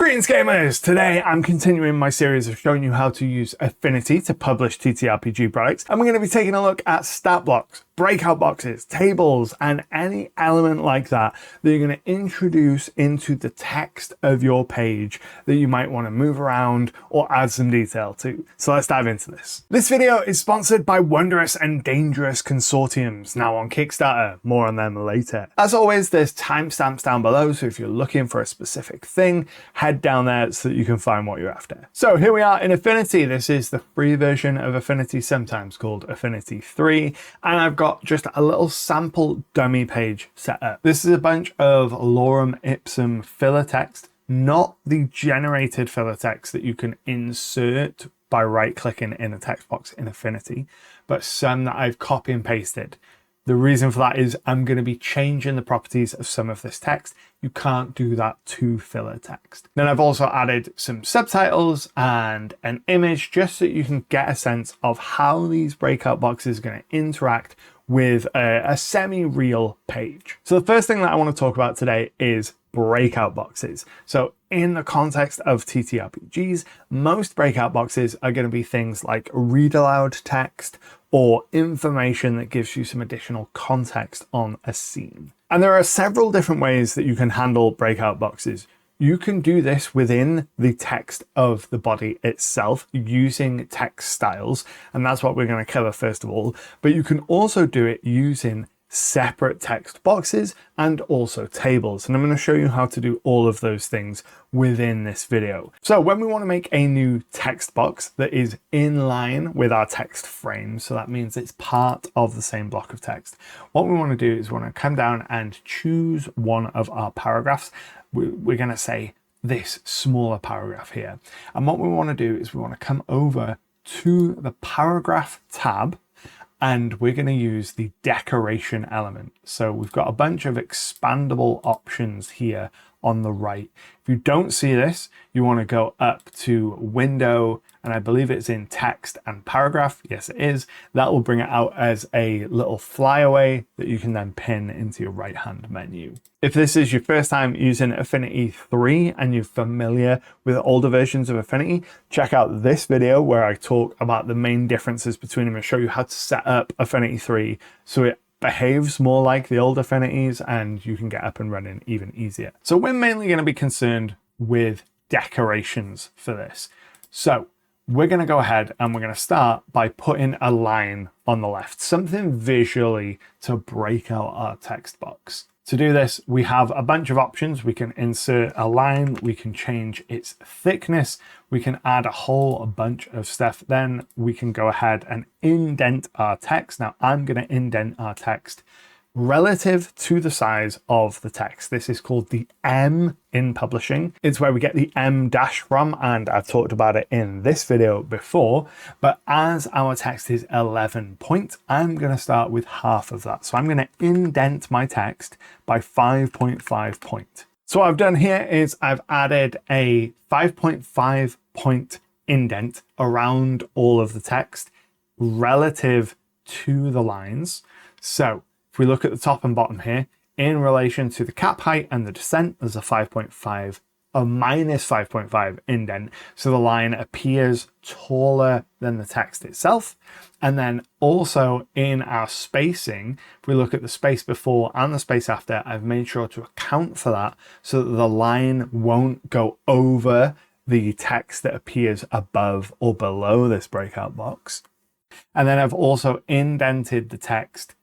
Greetings gamers! Today I'm continuing my series of showing you how to use Affinity to publish TTRPG products, and we're going to be taking a look at Statblocks, breakout boxes, tables, and any element like that that you're going to introduce into the text of your page that you might want to move around or add some detail to. So let's dive into this. This video is sponsored by Wondrous and Dangerous Consortiums, now on Kickstarter. More on them later. As always, there's timestamps down below, so if you're looking for a specific thing, head down there so that you can find what you're after. So here we are in Affinity. This is the free version of Affinity, sometimes called Affinity 3, and I've got just a little sample dummy page set up. This is a bunch of lorem ipsum filler text, not the generated filler text that you can insert by right-clicking in a text box in Affinity, but some that I've copy and pasted. The reason for that is I'm going to be changing the properties of some of this text. You can't do that to filler text. Then I've also added some subtitles and an image just so you can get a sense of how these breakout boxes are going to interact with a semi-real page. So the first thing that I want to talk about today is breakout boxes. So in the context of TTRPGs, most breakout boxes are going to be things like read-aloud text or information that gives you some additional context on a scene. And there are several different ways that you can handle breakout boxes. You can do this within the text of the body itself using text styles, and that's what we're going to cover first of all. But you can also do it using separate text boxes and also tables, and I'm going to show you how to do all of those things within this video. So when we want to make a new text box that is in line with our text frame, so that means it's part of the same block of text, what we want to do is we want to come down and choose one of our paragraphs. We're going to say this smaller paragraph here, and what we want to do is we want to come over to the paragraph tab, and we're going to use the decoration element. So we've got a bunch of expandable options here on the right. If you don't see this, you want to go up to window, and I believe it's in text and paragraph. Yes, it is. That will bring it out as a little flyaway that you can then pin into your right-hand menu. If this is your first time using Affinity 3 and you're familiar with older versions of Affinity, check out this video where I talk about the main differences between them and show you how to set up Affinity 3 so it behaves more like the old Affinities and you can get up and running even easier. So we're mainly going to be concerned with decorations for this. So we're going to go ahead and we're going to start by putting a line on the left, something visually to break out our text box. To do this, we have a bunch of options. We can insert a line, we can change its thickness, we can add a whole bunch of stuff. Then we can go ahead and indent our text. Now I'm going to indent our text relative to the size of the text. This is called the M in publishing. It's where we get the M dash from, and I've talked about it in this video before, but as our text is 11 point, I'm going to start with half of that. So I'm going to indent my text by 5.5 point. So what I've done here is I've added a 5.5 point indent around all of the text relative to the lines. So if we look at the top and bottom here, in relation to the cap height and the descent, there's a 5.5, a minus 5.5 indent. So the line appears taller than the text itself. And then also in our spacing, if we look at the space before and the space after, I've made sure to account for that so that the line won't go over the text that appears above or below this breakout box. And then I've also indented the text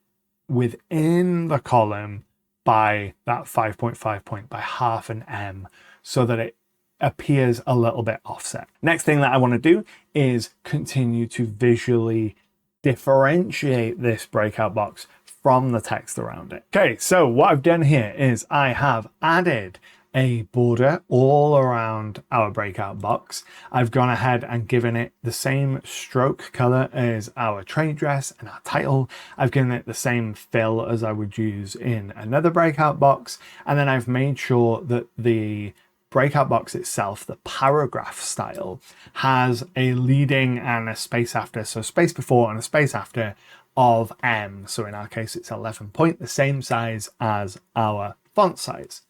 within the column by that 5.5 point, by half an M, so that it appears a little bit offset. Next thing that I want to do is continue to visually differentiate this breakout box from the text around it. Okay, so what I've done here is I have added a border all around our breakout box. I've gone ahead and given it the same stroke color as our trade dress and our title. I've given it the same fill as I would use in another breakout box. And then I've made sure that the breakout box itself, the paragraph style, has a leading and a space after, so space before and a space after of M. So in our case, it's 11 point, the same size as our font size.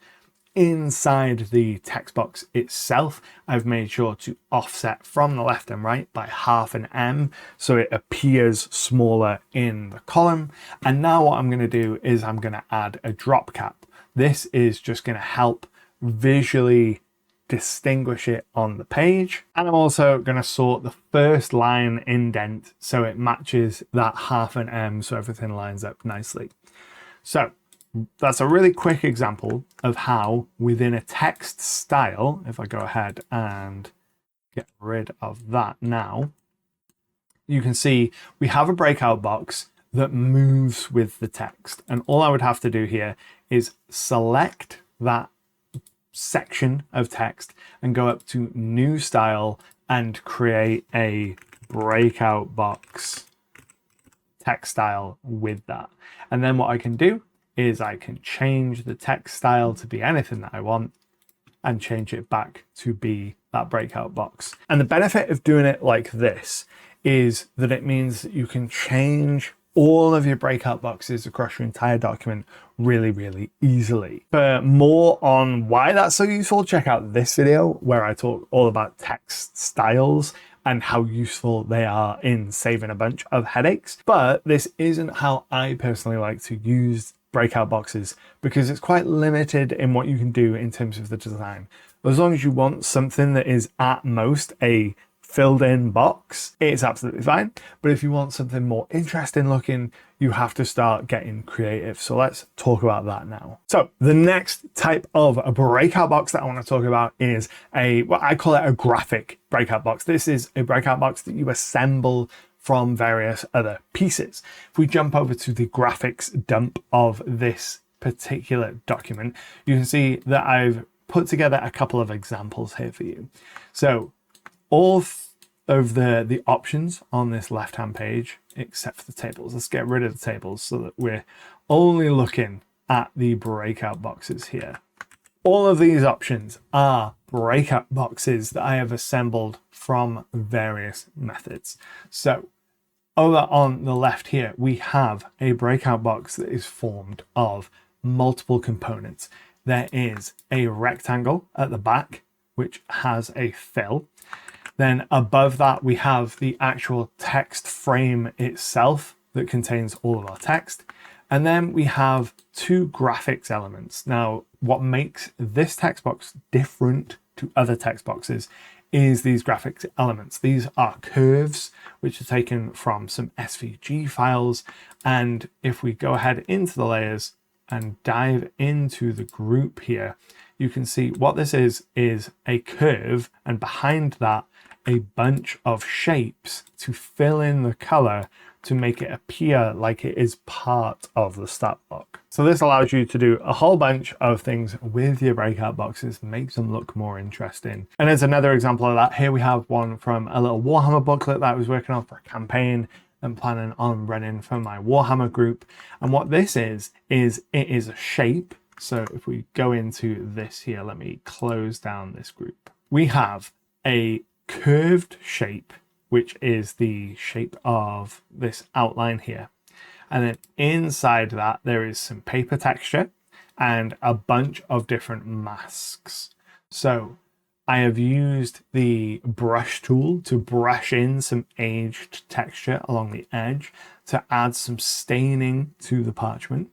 inside the text box itself, I've made sure to offset from the left and right by 1/2 an em so it appears smaller in the column. And now what I'm going to do is I'm going to add a drop cap. This is just going to help visually distinguish it on the page. And I'm also going to sort the first line indent so it matches that 1/2 an em so everything lines up nicely. So that's a really quick example of how within a text style, if I go ahead and get rid of that now, you can see we have a breakout box that moves with the text. And all I would have to do here is select that section of text and go up to new style and create a breakout box text style with that. And then what I can do is I can change the text style to be anything that I want and change it back to be that breakout box. And the benefit of doing it like this is that it means that you can change all of your breakout boxes across your entire document really, really easily. For more on why that's so useful, check out this video where I talk all about text styles and how useful they are in saving a bunch of headaches. But this isn't how I personally like to use breakout boxes because it's quite limited in what you can do in terms of the design. As long as you want something that is at most a filled in box, it's absolutely fine. But if you want something more interesting looking, you have to start getting creative. So let's talk about that now. So the next type of a breakout box that I want to talk about is what I call it a graphic breakout box. This is a breakout box that you assemble from various other pieces. If we jump over to the graphics dump of this particular document, you can see that I've put together a couple of examples here for you. So all of the options on this left-hand page, except for the tables. Let's get rid of the tables so that we're only looking at the breakout boxes here. All of these options are breakout boxes that I have assembled from various methods. So over on the left here, we have a breakout box that is formed of multiple components. There is a rectangle at the back, which has a fill. Then above that, we have the actual text frame itself that contains all of our text. And then we have two graphics elements. Now, what makes this text box different to other text boxes is these graphics elements. These are curves, which are taken from some SVG files. And if we go ahead into the layers and dive into the group here, you can see what this is a curve, and behind that, a bunch of shapes to fill in the color to make it appear like it is part of the stat block. So this allows you to do a whole bunch of things with your breakout boxes, makes them look more interesting. And as another example of that, here we have one from a little Warhammer booklet that I was working on for a campaign and planning on running for my Warhammer group. And what this is it is a shape. So if we go into this here, let me close down this group. We have a curved shape, which is the shape of this outline here. And then inside that, there is some paper texture and a bunch of different masks. So I have used the brush tool to brush in some aged texture along the edge to add some staining to the parchment.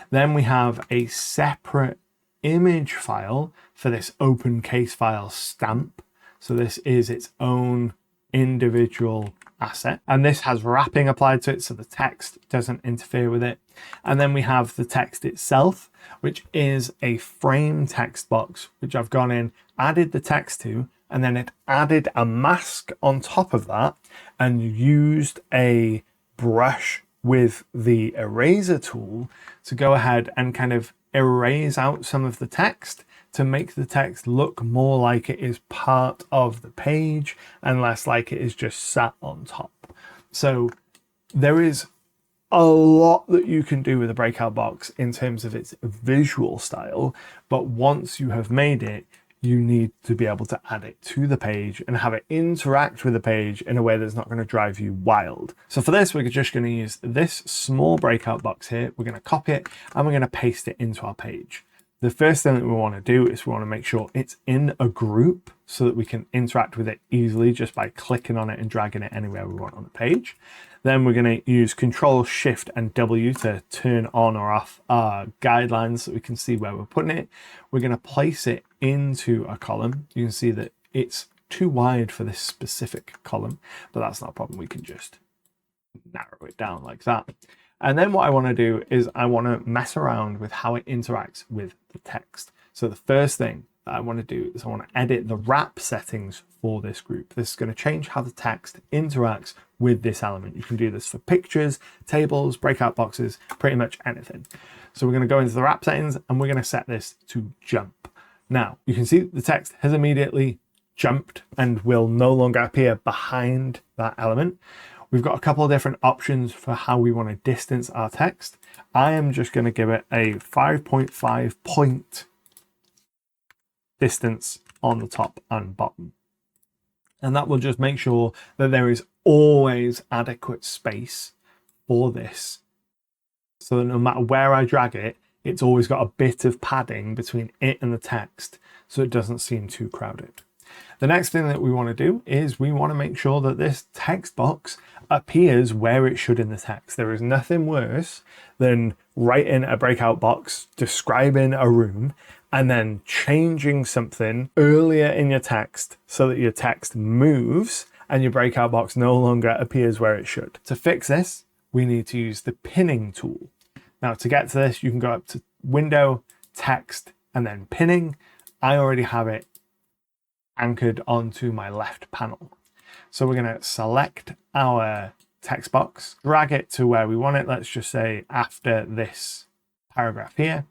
Then we have a separate image file for this open case file stamp. So this is its own individual asset, and this has wrapping applied to it so the text doesn't interfere with it. And then we have the text itself, which is a frame text box, which I've gone in, added the text to, and then it added a mask on top of that and used a brush with the eraser tool to go ahead and kind of erase out some of the text to make the text look more like it is part of the page and less like it is just sat on top. So there is a lot that you can do with a breakout box in terms of its visual style, but once you have made it, you need to be able to add it to the page and have it interact with the page in a way that's not going to drive you wild. So for this, we're just going to use this small breakout box here. We're going to copy it and we're going to paste it into our page. The first thing that we want to do is we want to make sure it's in a group so that we can interact with it easily just by clicking on it and dragging it anywhere we want on the page. Then we're going to use Control, Shift, and W to turn on or off our guidelines so we can see where we're putting it. We're going to place it into a column. You can see that it's too wide for this specific column, but that's not a problem. We can just narrow it down like that. And then what I want to do is I want to mess around with how it interacts with the text. So the first thing that I want to do is I want to edit the wrap settings for this group. This is going to change how the text interacts with this element. You can do this for pictures, tables, breakout boxes, pretty much anything. So we're going to go into the wrap settings and we're going to set this to jump. Now you can see the text has immediately jumped and will no longer appear behind that element. We've got a couple of different options for how we want to distance our text. I am just going to give it a 5.5 point distance on the top and bottom. And that will just make sure that there is always adequate space for this. So that no matter where I drag it, it's always got a bit of padding between it and the text so it doesn't seem too crowded. The next thing that we want to do is we want to make sure that this text box appears where it should in the text. There is nothing worse than writing a breakout box, describing a room, and then changing something earlier in your text so that your text moves and your breakout box no longer appears where it should. To fix this, we need to use the pinning tool. Now to get to this, you can go up to Window, Text, and then Pinning. I already have it anchored onto my left panel. So we're going to select our text box, drag it to where we want it. Let's just say after this paragraph here,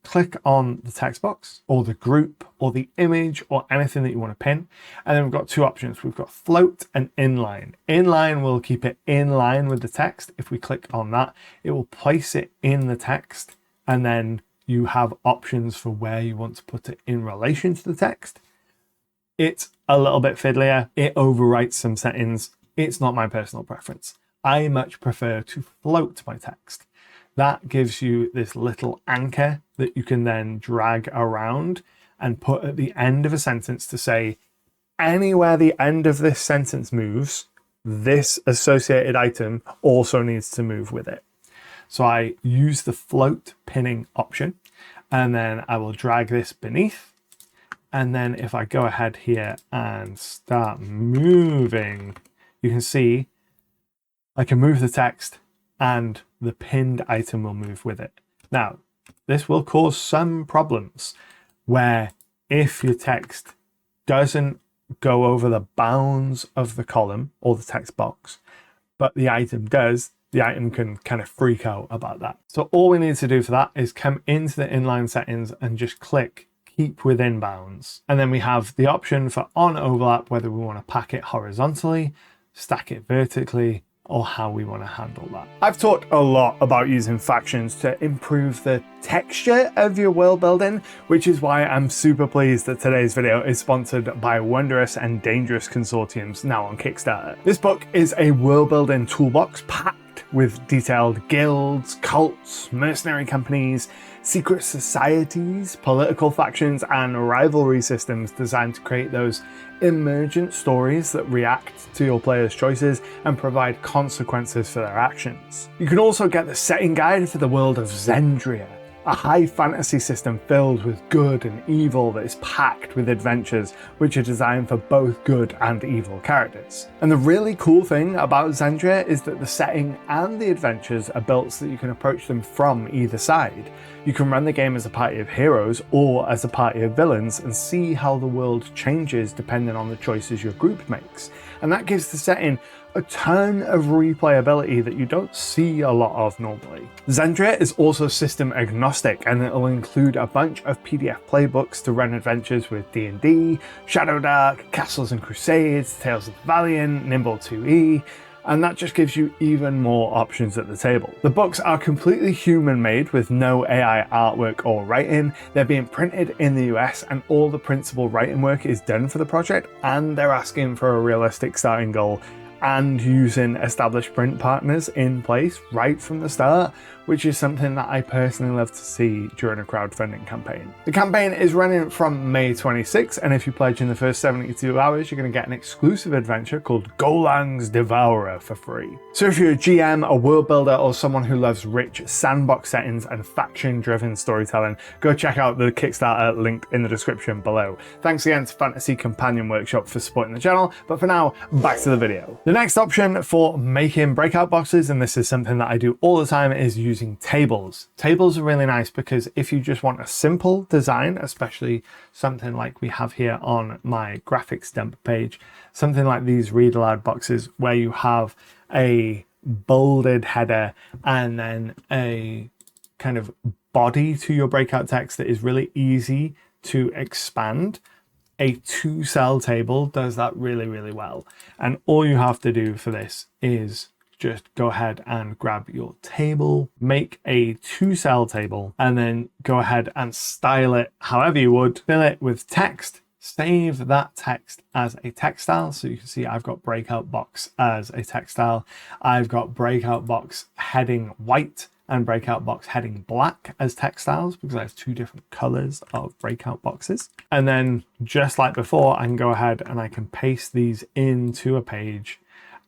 click on the text box or the group or the image or anything that you want to pin. And then we've got two options. We've got float and inline. Inline will keep it in line with the text. If we click on that, it will place it in the text. And then you have options for where you want to put it in relation to the text. It's a little bit fiddlier. It overwrites some settings. It's not my personal preference. I much prefer to float my text. That gives you this little anchor that you can then drag around and put at the end of a sentence to say, anywhere the end of this sentence moves, this associated item also needs to move with it. So I use the float pinning option, and then I will drag this beneath. And then if I go ahead here and start moving, you can see I can move the text and the pinned item will move with it. Now, this will cause some problems where if your text doesn't go over the bounds of the column or the text box, but the item does, the item can kind of freak out about that. So all we need to do for that is come into the inline settings and just click keep within bounds. And then we have the option for on overlap, whether we want to pack it horizontally, stack it vertically, or how we want to handle that. I've talked a lot about using factions to improve the texture of your world building, which is why I'm super pleased that today's video is sponsored by Wondrous and Dangerous Consortiums, now on Kickstarter. This book is a world building toolbox packed with detailed guilds, cults, mercenary companies, secret societies, political factions, and rivalry systems designed to create those emergent stories that react to your players' choices and provide consequences for their actions. You can also get the setting guide for the world of Zendria, a high fantasy system filled with good and evil that is packed with adventures which are designed for both good and evil characters. And the really cool thing about Zendria is that the setting and the adventures are built so that you can approach them from either side. You can run the game as a party of heroes or as a party of villains and see how the world changes depending on the choices your group makes. And that gives the setting a ton of replayability that you don't see a lot of normally. Zendria is also system agnostic, and it will include a bunch of PDF playbooks to run adventures with D&D, Shadowdark, Castles and Crusades, Tales of the Valiant, Nimble 2E, and that just gives you even more options at the table. The books are completely human-made with no AI artwork or writing. They're being printed in the US, and all the principal writing work is done for the project, and they're asking for a realistic starting goal and using established print partners in place right from the start, which is something that I personally love to see during a crowdfunding campaign. The campaign is running from May 26, and if you pledge in the first 72 hours, you're going to get an exclusive adventure called Golang's Devourer for free. So if you're a GM, a world builder, or someone who loves rich sandbox settings and faction-driven storytelling, go check out the Kickstarter link in the description below. Thanks again to Fantasy Companion Workshop for supporting the channel, but for now, back to the video. The next option for making breakout boxes, and this is something that I do all the time, is using tables. Tables are really nice because if you just want a simple design, especially something like we have here on my graphics dump page, something like these read aloud boxes where you have a bolded header and then a kind of body to your breakout text that is really easy to expand. A 2-cell table does that really, really well. And all you have to do for this is just go ahead and grab your table, make a 2-cell table, and then go ahead and style it however you would. Fill it with text, save that text as a text style. So you can see I've got breakout box as a text style. I've got breakout box heading white and breakout box heading black as text styles because I have 2 different colors of breakout boxes. And then just like before, I can go ahead and I can paste these into a page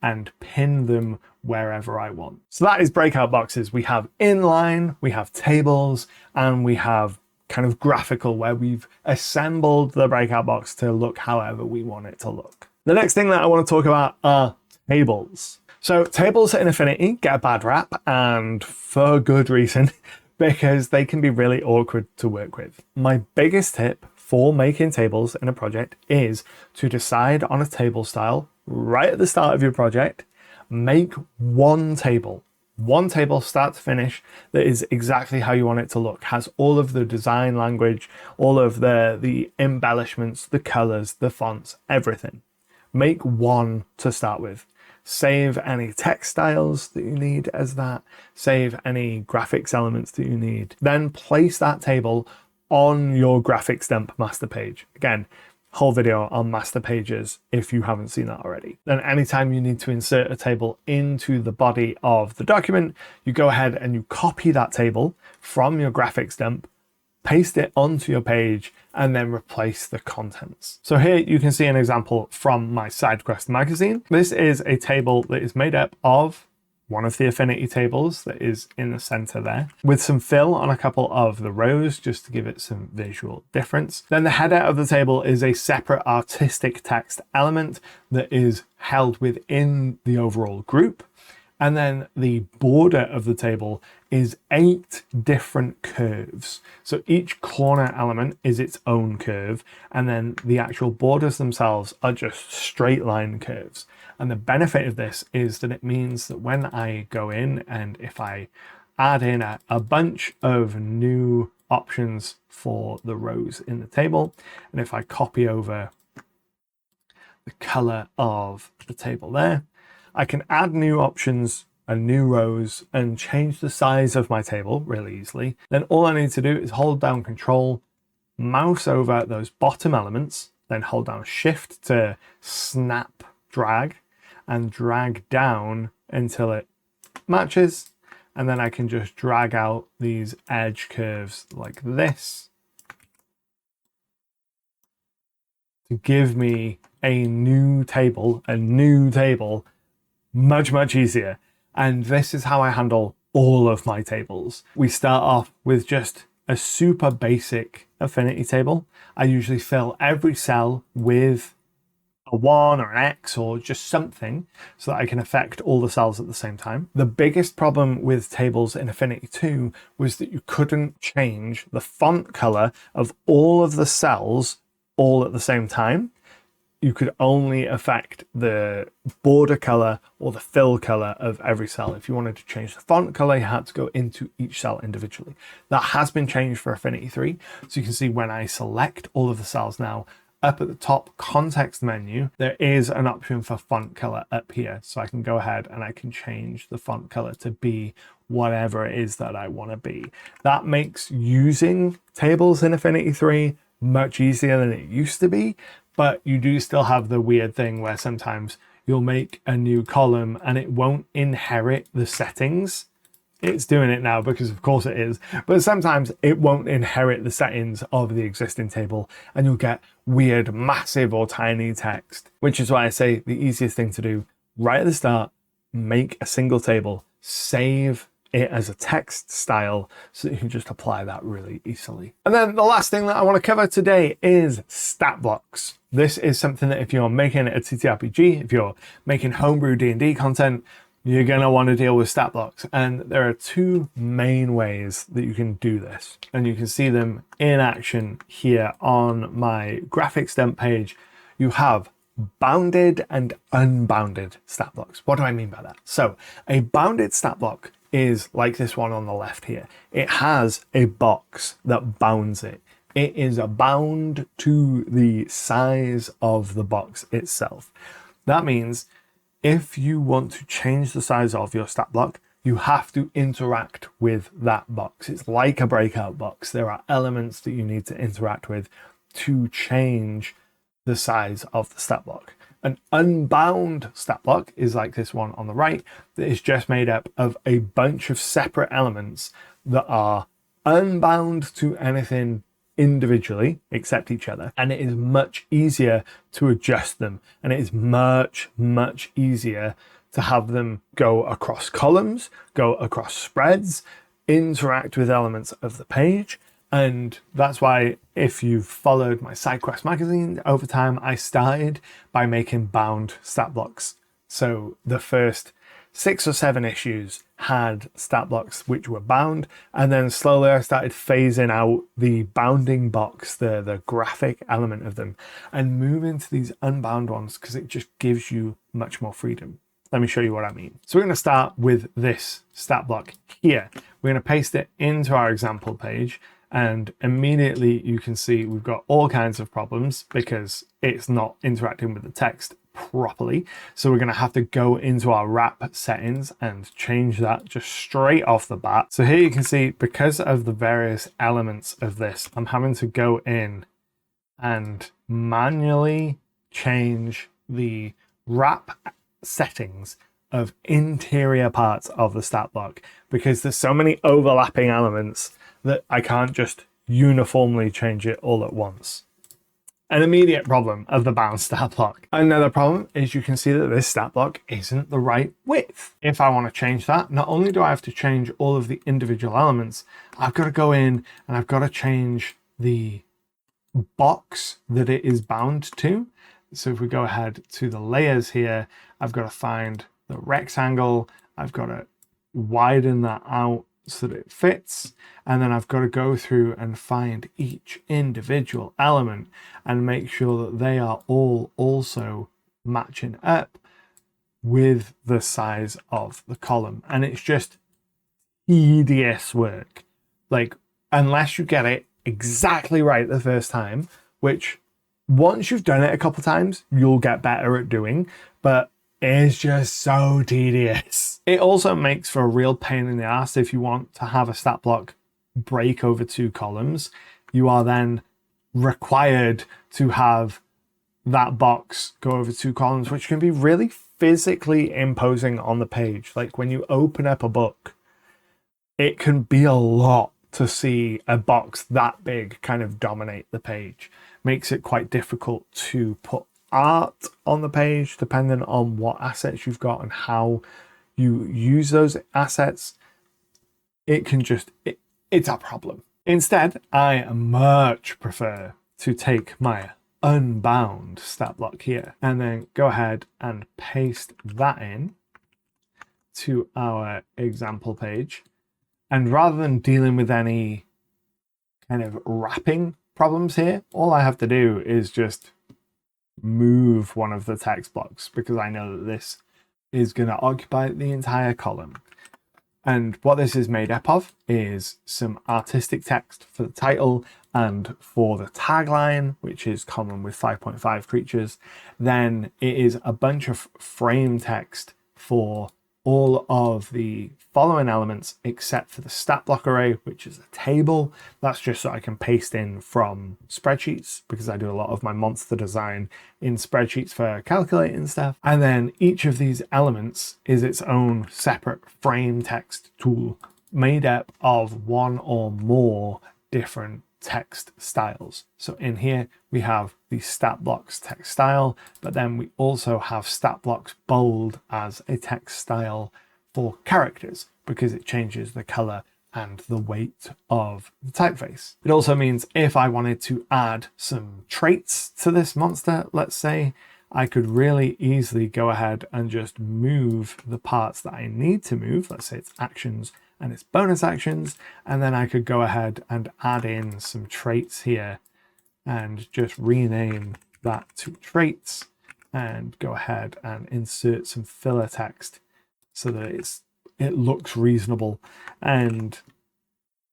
and pin them wherever I want. So that is breakout boxes. We have inline, we have tables, and we have kind of graphical where we've assembled the breakout box to look however we want it to look. The next thing that I want to talk about are tables. So tables in Affinity get a bad rap, and for good reason, because they can be really awkward to work with. My biggest tip for making tables in a project is to decide on a table style right at the start of your project. Make one table start to finish that is exactly how you want it to look, has all of the design language, all of the embellishments, the colors, the fonts, everything. Make one to start with. Save any text styles that you need as that, save any graphics elements that you need. Then place that table on your graphics dump master page. Again, whole video on master pages if you haven't seen that already. Then anytime you need to insert a table into the body of the document, you go ahead and you copy that table from your graphics dump, paste it onto your page, and then replace the contents. So here you can see an example from my side quest magazine. This is a table that is made up of one of the Affinity tables that is in the center there, with some fill on a couple of the rows just to give it some visual difference. Then the header of the table is a separate artistic text element that is held within the overall group. And then the border of the table is 8 different curves. So each corner element is its own curve, and then the actual borders themselves are just straight line curves. And the benefit of this is that it means that when I go in and if I add in a bunch of new options for the rows in the table, and if I copy over the color of the table there, I can add new options and new rows and change the size of my table really easily. Then all I need to do is hold down Control, mouse over those bottom elements, then hold down Shift to snap drag and drag down until it matches. And then I can just drag out these edge curves like this to give me a new table, much easier. And this is how I handle all of my tables. We start off with just a super basic Affinity table. I usually fill every cell with a 1 or an X or just something so that I can affect all the cells at the same time. The biggest problem with tables in Affinity 2 was that you couldn't change the font color of all of the cells all at the same time. You could only affect the border color or the fill color of every cell. If you wanted to change the font color, you had to go into each cell individually. That has been changed for Affinity 3. So you can see when I select all of the cells now, up at the top context menu, there is an option for font color up here. So I can go ahead and I can change the font color to be whatever it is that I want to be. That makes using tables in Affinity 3 much easier than it used to be. But you do still have the weird thing where sometimes you'll make a new column and it won't inherit the settings it's doing it now because of course it is, but sometimes it won't inherit the settings of the existing table and you'll get weird, massive or tiny text, which is why I say the easiest thing to do right at the start, make a single table, save it as a text style so that you can just apply that really easily. And then the last thing that I want to cover today is Statblocks. This is something that if you're making a TTRPG, if you're making homebrew D&D content, you're going to want to deal with Statblocks. And there are two main ways that you can do this. And you can see them in action here on my graphics dump page. You have bounded and unbounded Statblocks. What do I mean by that? So a bounded Statblock is like this one on the left here. It has a box that bounds it. It is bound to the size of the box itself. That means if you want to change the size of your Statblock, you have to interact with that box. It's like a breakout box. There are elements that you need to interact with to change the size of the Statblock. An unbound Statblock is like this one on the right, that is just made up of a bunch of separate elements that are unbound to anything individually except each other. And it is much easier to adjust them. And it is much, much easier to have them go across columns, go across spreads, interact with elements of the page. And that's why if you've followed my SideQuest magazine over time, I started by making bound Statblocks. So the first 6 or 7 issues had Statblocks which were bound, and then slowly I started phasing out the bounding box, the graphic element of them, and moving to these unbound ones because it just gives you much more freedom. Let me show you what I mean. So we're going to start with this Statblock here. We're going to paste it into our example page. And immediately you can see we've got all kinds of problems because it's not interacting with the text properly. So we're going to have to go into our wrap settings and change that just straight off the bat. So here you can see because of the various elements of this, I'm having to go in and manually change the wrap settings of interior parts of the Statblock because there's so many overlapping elements that I can't just uniformly change it all at once. An immediate problem of the bound Statblock. Another problem is you can see that this Statblock isn't the right width. If I want to change that, not only do I have to change all of the individual elements, I've got to go in and I've got to change the box that it is bound to. So if we go ahead to the layers here, I've got to find the rectangle, I've got to widen that out so that it fits, and then I've got to go through and find each individual element and make sure that they are all also matching up with the size of the column. And it's just tedious work. Like, unless you get it exactly right the first time, which once you've done it a couple times, you'll get better at doing, but it's just so tedious. It also makes for a real pain in the ass if you want to have a Statblock break over 2 columns. You are then required to have that box go over 2 columns, which can be really physically imposing on the page. Like when you open up a book, it can be a lot to see a box that big kind of dominate the page. Makes it quite difficult to put art on the page depending on what assets you've got and how you use those assets. It can just, it's a problem. Instead, I much prefer to take my unbound Statblock here and then go ahead and paste that in to our example page. And rather than dealing with any kind of wrapping problems here, all I have to do is just move one of the text blocks because I know that this is going to occupy the entire column. And what this is made up of is some artistic text for the title and for the tagline, which is common with 5.5 creatures. Then it is a bunch of frame text for all of the following elements except for the stat block array, which is a table. That's just so I can paste in from spreadsheets because I do a lot of my monster design in spreadsheets for calculating stuff. And then each of these elements is its own separate frame text tool made up of one or more different text styles. So in here we have the Statblocks text style, but then we also have Statblocks bold as a text style for characters because it changes the color and the weight of the typeface. It also means if I wanted to add some traits to this monster, let's say, I could really easily go ahead and just move the parts that I need to move. Let's say it's actions and it's bonus actions. And then I could go ahead and add in some traits here and just rename that to traits and go ahead and insert some filler text so that it looks reasonable, and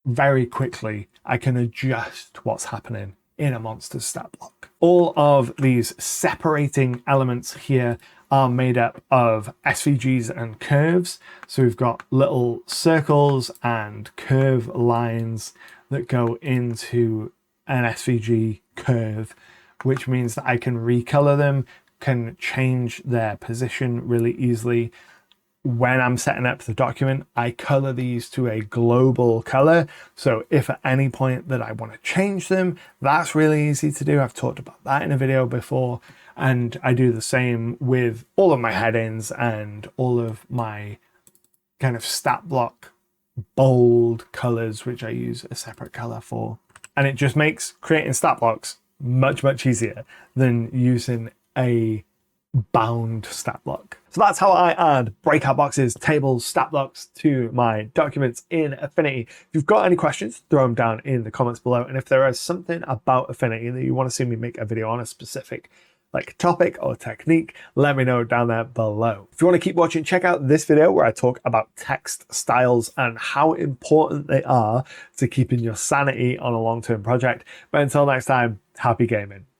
very quickly I can adjust what's happening in a monster's stat block. All of these separating elements here are made up of SVGs and curves. So we've got little circles and curve lines that go into an SVG curve, which means that I can recolor them, can change their position really easily. When I'm setting up the document, I color these to a global color. So if at any point that I want to change them, that's really easy to do. I've talked about that in a video before. And I do the same with all of my headings and all of my kind of stat block bold colors, which I use a separate color for. And it just makes creating stat blocks much, much easier than using a bound stat block. So that's how I add breakout boxes, tables, stat blocks to my documents in Affinity. If you've got any questions, throw them down in the comments below. And if there is something about Affinity that you want to see me make a video on, a specific topic or technique, let me know down there below. If you want to keep watching, check out this video where I talk about text styles and how important they are to keeping your sanity on a long-term project. But until next time, happy gaming.